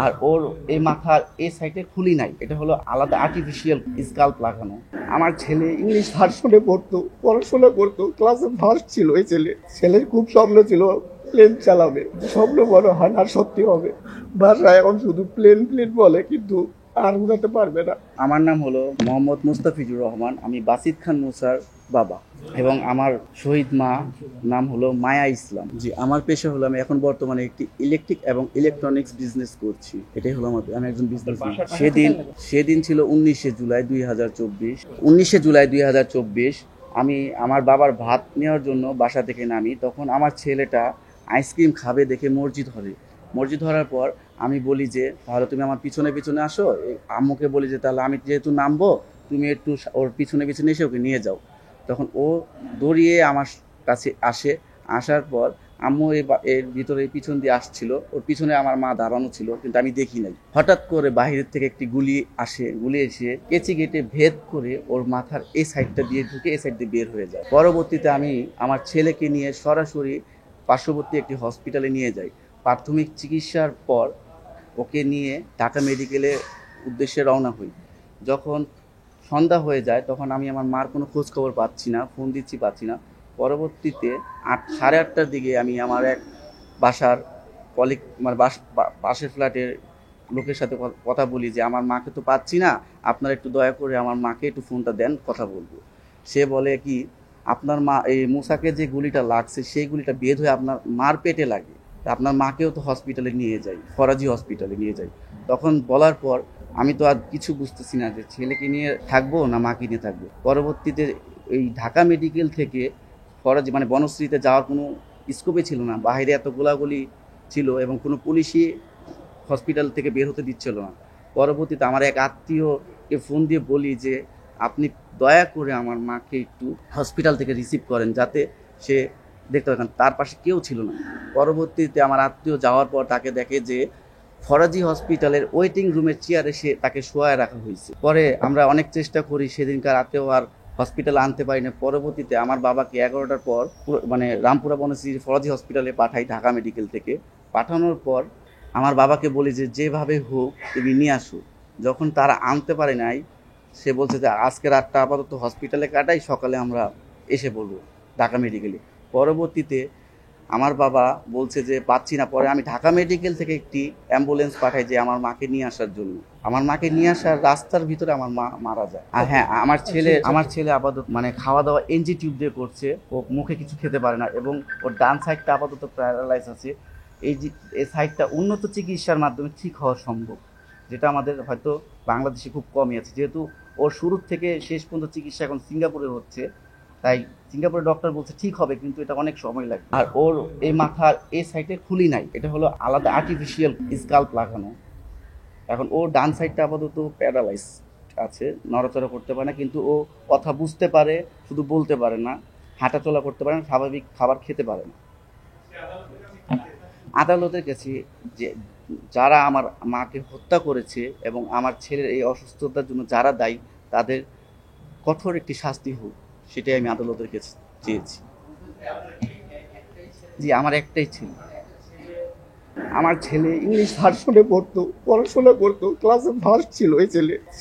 আর ওর এই মাথার এই সাইডে খুলি নাই, এটা হলো আলাদা আর্টিফিশিয়াল স্কাল্প লাগানো। আমার ছেলে ইংলিশ ভার্সনে পড়তো, পড়াশোনা করতো, ক্লাসে ফার্স্ট ছিল। এই ছেলের খুব স্বপ্ন ছিল প্লেন চালাবে। স্বপ্ন বড় হয় না, সত্যি হবে। ভাষা এখন শুধু প্লেন প্লেন বলে, কিন্তু আর উড়াতে পারবে না। আমার নাম হলো মোহাম্মদ মুস্তাফিজুর রহমান। আমি বাসিদ খান মুসার বাবা, এবং আমার শহীদ মা নাম হলো মায়া ইসলাম। জি, আমার পেশা হলো, আমি এখন বর্তমানে একটি ইলেকট্রিক এবং ইলেকট্রনিক্স বিজনেস করছি। এটাই হলো আমি একজন বিজনেসম্যান। সেদিন ছিল 19শে জুলাই 2024। 19শে জুলাই 2024 আমি আমার বাবার ভাত নেওয়ার জন্য বাসা থেকে নামি। তখন আমার ছেলেটা আইসক্রিম খাবে দেখে মসজিদ ধরার পর আমি বলি যে তাহলে তুমি আমার পিছনে পিছনে আসো। আম্মুকে বলি যে তাহলে আমি যেহেতু নামবো, তুমি একটু ওর পিছনে পিছনে এসে ওকে নিয়ে যাও। তখন ও দৌড়িয়ে আমার কাছে আসার পর আম্মু এর ভিতরে পিছন দিয়ে আসছিল, ওর পিছনে আমার মা দাঁড়ানো ছিল, কিন্তু আমি দেখি নাই। হঠাৎ করে বাহিরের থেকে একটি গুলি এসে কেচি গেটে ভেদ করে ওর মাথার এই সাইডটা দিয়ে ঢুকে এই সাইড দিয়ে বের হয়ে যায়। পরবর্তীতে আমি আমার ছেলেকে নিয়ে সরাসরি পার্শ্ববর্তী একটি হসপিটালে নিয়ে যাই। প্রাথমিক চিকিৎসার পর ওকে নিয়ে ঢাকা মেডিকেলের উদ্দেশ্যে রওনা হই। যখন সন্ধ্যা হয়ে যায় তখন আমি আমার মার কোনো খোঁজ খবর পাচ্ছি না, ফোন দিচ্ছি পাচ্ছি না। পরবর্তীতে সাড়ে আটটার দিকে আমি আমার এক বাসার কলিগ, মানে পাশের ফ্ল্যাটের লোকের সাথে কথা বলি যে আমার মাকে তো পাচ্ছি না, আপনারা একটু দয়া করে আমার মাকে একটু ফোনটা দেন, কথা বলবো। সে বলে কি, আপনার মা, এই মুসাকে যে গুলিটা লাগছে সেই গুলিটা বের হয়ে আপনার মার পেটে লাগে, আপনার মাকেও তো হসপিটালে নিয়ে যাই, ফরাজি হসপিটালে নিয়ে যাই। তখন বলার পর আমি তো আর কিছু বুঝতেছি না যে ছেলেকে নিয়ে থাকবো না মাকে নিয়ে থাকবো। পরবর্তীতে এই ঢাকা মেডিকেল থেকে ফরাজি মানে বনশ্রীতে যাওয়ার কোনো স্কোপে ছিল না, বাইরে এত গোলাগুলি ছিল এবং কোনো পুলিশই হসপিটাল থেকে বের হতে দিচ্ছিল না। পরবর্তীতে আমার এক আত্মীয়কে ফোন দিয়ে বলি যে আপনি দয়া করে আমার মাকে একটু হসপিটাল থেকে রিসিভ করেন, যাতে সে দেখতে পারেন। তার পাশে কেউ ছিল না। পরবর্তীতে আমার আত্মীয় যাওয়ার পর তাকে দেখে যে ফরাজি হসপিটালের ওয়েটিং রুমের চেয়ারে তাকে শোয়ায় রাখা হয়েছে। পরে আমরা অনেক চেষ্টা করি, সেদিনকার রাতেও আর হসপিটালে আনতে পারি না। পরবর্তীতে আমার বাবাকে 11টার পর মানে রামপুরা বনশ্রী ফরাজি হসপিটালে পাঠাই ঢাকা মেডিকেল থেকে। পাঠানোর পর আমার বাবাকে বলি যে যেভাবে হোক তুমি নিয়ে আসো। যখন তারা আনতে পারে নাই, সে বলছে যে আজকে রাতটা আপাতত হসপিটালে কাটাই, সকালে আমরা এসে বলবো ঢাকা মেডিকেলে। পরবর্তীতে আমার বাবা বলছে যে পাচ্ছি না। পরে আমি ঢাকা মেডিকেল থেকে একটি অ্যাম্বুলেন্স পাঠাই যে আমার মাকে নিয়ে আসার জন্য। আমার মাকে নিয়ে আসার রাস্তার ভিতরে আমার মা মারা যায়। আর হ্যাঁ, আমার ছেলে আপাতত মানে খাওয়া দাওয়া এনজি টিউব দিয়ে করছে, ও মুখে কিছু খেতে পারে না, এবং ওর ডান সাইডটা আপাতত প্যারালাইজ আছে। এই সাইডটা উন্নত চিকিৎসার মাধ্যমে ঠিক হওয়া সম্ভব, যেটা আমাদের হয়তো বাংলাদেশে খুব কমই আছে। যেহেতু ওর শুরুর থেকে শেষ পর্যন্ত চিকিৎসা এখন সিঙ্গাপুরে হচ্ছে, তাই সিঙ্গাপুরের ডক্টর বলছে ঠিক হবে, কিন্তু এটা অনেক সময় লাগে। আর ওর এই মাথার এই সাইডে খুলি নাই, এটা হলো আলাদা আর্টিফিশিয়াল স্কাল্প লাগানো। এখন ওর ডান সাইডটা আপাতত প্যারালাইজ আছে, নড়াচড়া করতে পারে না, কিন্তু ও কথা বুঝতে পারে, শুধু বলতে পারে না, হাঁটাচলা করতে পারে না, স্বাভাবিক খাবার খেতে পারে না। আদালতের কাছে যে যারা আমার মাকে হত্যা করেছে এবং আমার ছেলের এই অসুস্থতার জন্য যারা দায়ী, তাদের কঠোর একটি শাস্তি হোক, সেটাই আমি আদালতের কাছে চেয়েছি। জি, আমার একটাই ছেলে। আমার ছেলে ইংলিশ ভার্সনে পড়তো, পড়াশোনা করতো, ক্লাসে ফার্স্ট ছিল। এই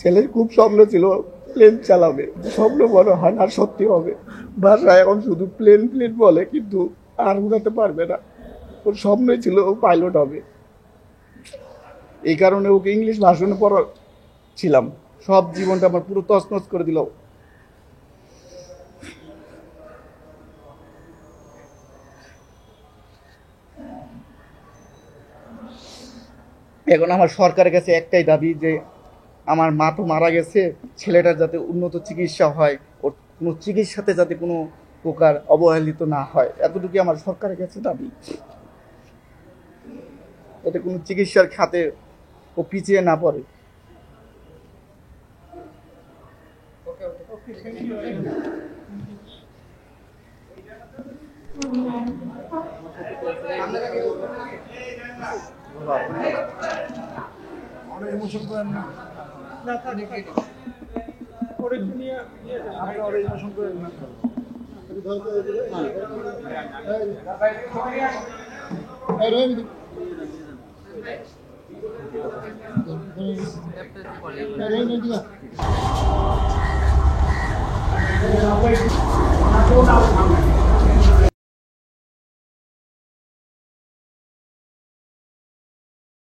ছেলের খুব স্বপ্ন ছিল প্লেন চালাবে। স্বপ্ন বড় হয় না, সত্যি হবে। ভাষা এখন শুধু প্লেন প্লেন বলে, কিন্তু আর উড়াতে পারবে না। ওর স্বপ্নই ছিল ও পাইলট হবে। এই কারণে ওকে ইংলিশ ভার্সনে পড়াচ্ছিলাম। সব জীবনটা আমার পুরো তছনছ করে দিল। এখন আমার সরকারের কাছে একটাই দাবি যে আমার মা তো মারা গেছে, ছেলেটার যাতে উন্নত চিকিৎসা হয়, ওর কোনো চিকিৎসাতে যাতে কোনো প্রকার অবহেলিত না হয়, এতটুকু আমার সরকারের কাছে দাবি। যাতে কোনো চিকিৎসার খাতে ও পিছিয়ে না পড়ে। Hãy subscribe cho kênh Ghiền Mì Gõ để không bỏ lỡ những video hấp dẫn